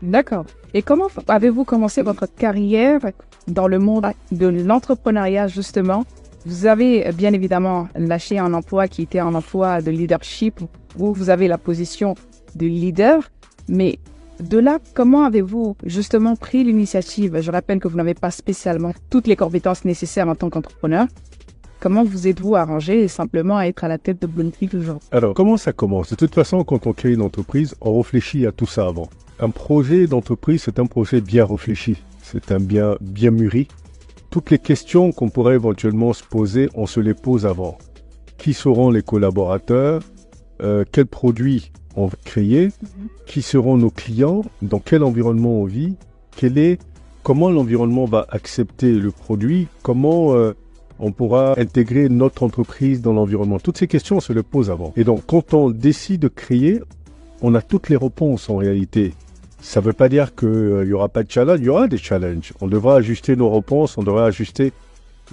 D'accord. Et comment avez-vous commencé votre carrière dans le monde de l'entrepreneuriat, justement? Vous avez bien évidemment lâché un emploi qui était un emploi de leadership où vous avez la position de leader, mais de là, comment avez-vous justement pris l'initiative? Je rappelle que vous n'avez pas spécialement toutes les compétences nécessaires en tant qu'entrepreneur. Comment vous êtes-vous arrangé simplement à être à la tête de Bloomfield aujourd'hui? Alors, comment ça commence? De toute façon, quand on crée une entreprise, on réfléchit à tout ça avant. Un projet d'entreprise, c'est un projet bien réfléchi. C'est un bien mûri. Toutes les questions qu'on pourrait éventuellement se poser, on se les pose avant. Qui seront les collaborateurs? Quels produits on va créer? Qui seront nos clients? Dans quel environnement on vit? Comment l'environnement va accepter le produit? Comment on pourra intégrer notre entreprise dans l'environnement? Toutes ces questions, on se les pose avant. Et donc, quand on décide de créer, on a toutes les réponses en réalité. Ça ne veut pas dire qu'il n'y aura pas de challenge, il y aura des challenges. On devra ajuster nos réponses, on devra ajuster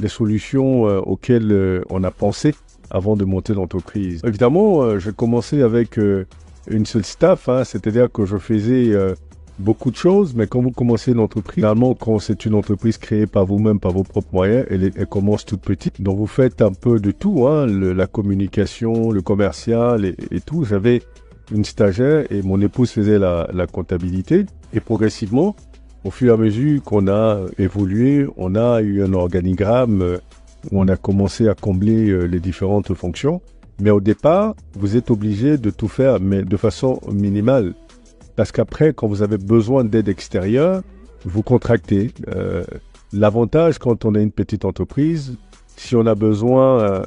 les solutions auxquelles on a pensé avant de monter l'entreprise. Évidemment, j'ai commencé avec une seule staff, c'est-à-dire que je faisais beaucoup de choses, mais quand vous commencez l'entreprise, finalement, quand c'est une entreprise créée par vous-même, par vos propres moyens, elle commence toute petite. Donc vous faites un peu de tout, la communication, le commercial et tout. J'avais une stagiaire et mon épouse faisait la comptabilité. Et progressivement, au fur et à mesure qu'on a évolué, on a eu un organigramme où on a commencé à combler les différentes fonctions. Mais au départ, vous êtes obligé de tout faire, mais de façon minimale. Parce qu'après, quand vous avez besoin d'aide extérieure, vous contractez. L'avantage quand on a une petite entreprise, si on a besoin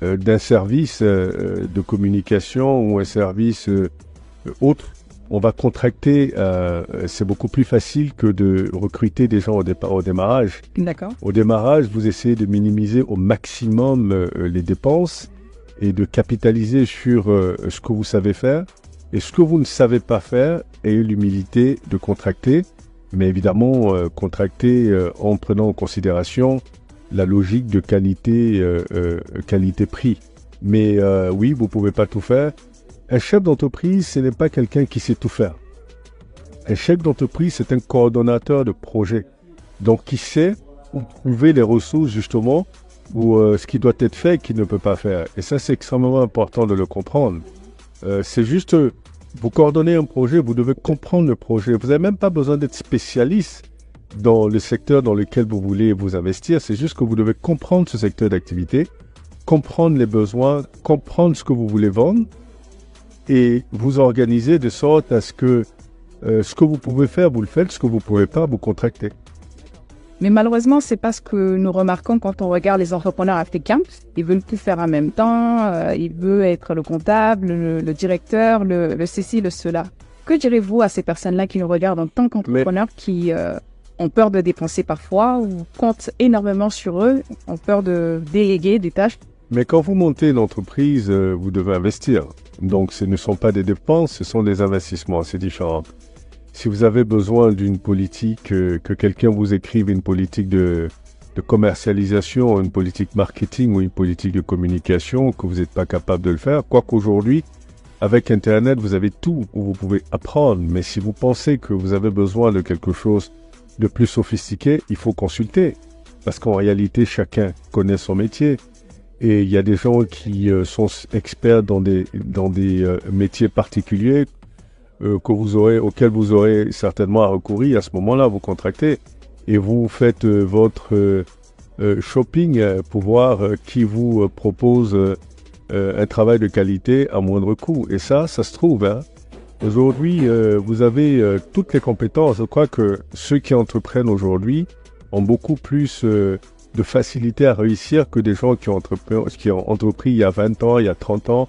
d'un service de communication ou un service autre, on va contracter. C'est beaucoup plus facile que de recruter des gens au démarrage. D'accord. Au démarrage, vous essayez de minimiser au maximum les dépenses et de capitaliser sur ce que vous savez faire. Et ce que vous ne savez pas faire, ayez l'humilité de contracter, mais évidemment contracter en prenant en considération la logique de qualité-prix. Mais oui, vous ne pouvez pas tout faire. Un chef d'entreprise, ce n'est pas quelqu'un qui sait tout faire. Un chef d'entreprise, c'est un coordonnateur de projet. Donc, qui sait où trouver les ressources, justement, ou ce qui doit être fait et qui ne peut pas faire. Et ça, c'est extrêmement important de le comprendre. C'est juste, vous coordonnez un projet, vous devez comprendre le projet. Vous n'avez même pas besoin d'être spécialiste dans le secteur dans lequel vous voulez vous investir. C'est juste que vous devez comprendre ce secteur d'activité, comprendre les besoins, comprendre ce que vous voulez vendre et vous organiser de sorte à ce que ce que vous pouvez faire, vous le faites, ce que vous ne pouvez pas, vous contractez. Mais malheureusement, c'est pas ce que nous remarquons quand on regarde les entrepreneurs africains. Ils veulent tout faire en même temps. Ils veulent être le comptable, le directeur, le ceci, le cela. Que direz-vous à ces personnes-là qui nous regardent en tant qu'entrepreneurs qui ont peur de dépenser parfois ou comptent énormément sur eux, ont peur de déléguer des tâches? Mais quand vous montez une entreprise, vous devez investir. Donc ce ne sont pas des dépenses, ce sont des investissements. C'est différent. Si vous avez besoin d'une politique, que quelqu'un vous écrive une politique de commercialisation, une politique marketing ou une politique de communication, que vous n'êtes pas capable de le faire, quoiqu'aujourd'hui, avec Internet, vous avez tout où vous pouvez apprendre. Mais si vous pensez que vous avez besoin de quelque chose de plus sophistiqué, il faut consulter. Parce qu'en réalité, chacun connaît son métier. Et il y a des gens qui sont experts dans des métiers particuliers auquel vous aurez certainement à recourir. À ce moment-là, vous contractez et vous faites votre shopping pour voir qui vous propose un travail de qualité à moindre coût. Et ça se trouve. Aujourd'hui, vous avez toutes les compétences. Je crois que ceux qui entreprennent aujourd'hui ont beaucoup plus de facilité à réussir que des gens qui ont entrepris il y a 20 ans, il y a 30 ans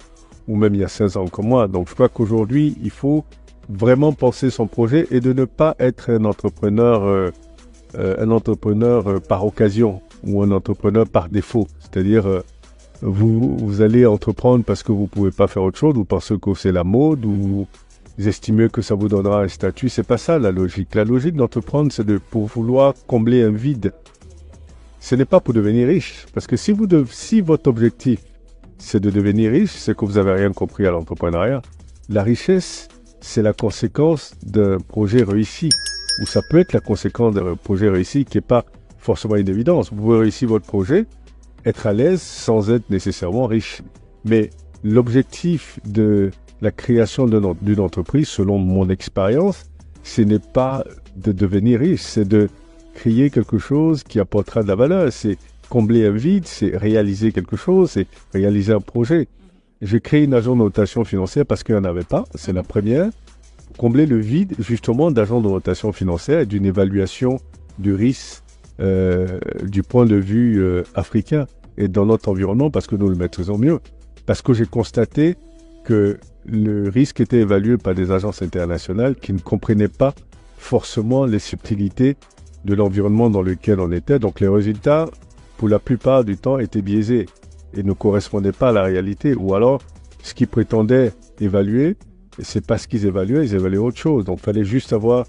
ou même il y a 15 ans comme moi. Donc je crois qu'aujourd'hui, il faut vraiment penser son projet et de ne pas être un entrepreneur par occasion ou un entrepreneur par défaut. C'est-à-dire, vous allez entreprendre parce que vous ne pouvez pas faire autre chose ou parce que c'est la mode ou vous estimez que ça vous donnera un statut. C'est pas ça la logique. La logique d'entreprendre, c'est pour vouloir combler un vide. Ce n'est pas pour devenir riche. Parce que si votre objectif, c'est de devenir riche, c'est que vous n'avez rien compris à l'entrepreneuriat. La richesse, c'est la conséquence d'un projet réussi, ou ça peut être la conséquence d'un projet réussi qui n'est pas forcément une évidence. Vous pouvez réussir votre projet, être à l'aise sans être nécessairement riche. Mais l'objectif de la création d'une entreprise, selon mon expérience, ce n'est pas de devenir riche, c'est de créer quelque chose qui apportera de la valeur. C'est combler un vide, c'est réaliser quelque chose, c'est réaliser un projet. J'ai créé une agence de notation financière parce qu'il n'y en avait pas, c'est la première. Combler le vide, justement, d'agence de notation financière et d'une évaluation du risque du point de vue africain et dans notre environnement parce que nous le maîtrisons mieux. Parce que j'ai constaté que le risque était évalué par des agences internationales qui ne comprenaient pas forcément les subtilités de l'environnement dans lequel on était. Donc les résultats, pour la plupart du temps, étaient biaisés et ne correspondaient pas à la réalité. Ou alors, ce qu'ils prétendaient évaluer, c'est pas ce qu'ils évaluaient, ils évaluaient autre chose. Donc il fallait juste avoir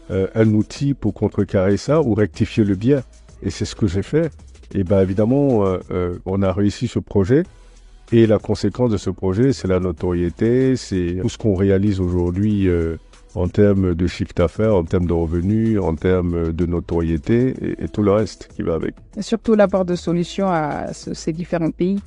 un outil pour contrecarrer ça ou rectifier le biais. Et c'est ce que j'ai fait. Et bien évidemment, on a réussi ce projet. Et la conséquence de ce projet, c'est la notoriété, c'est tout ce qu'on réalise aujourd'hui en termes de chiffre d'affaires, en termes de revenus, en termes de notoriété et tout le reste qui va avec. Et surtout l'apport de solutions à ces différents pays.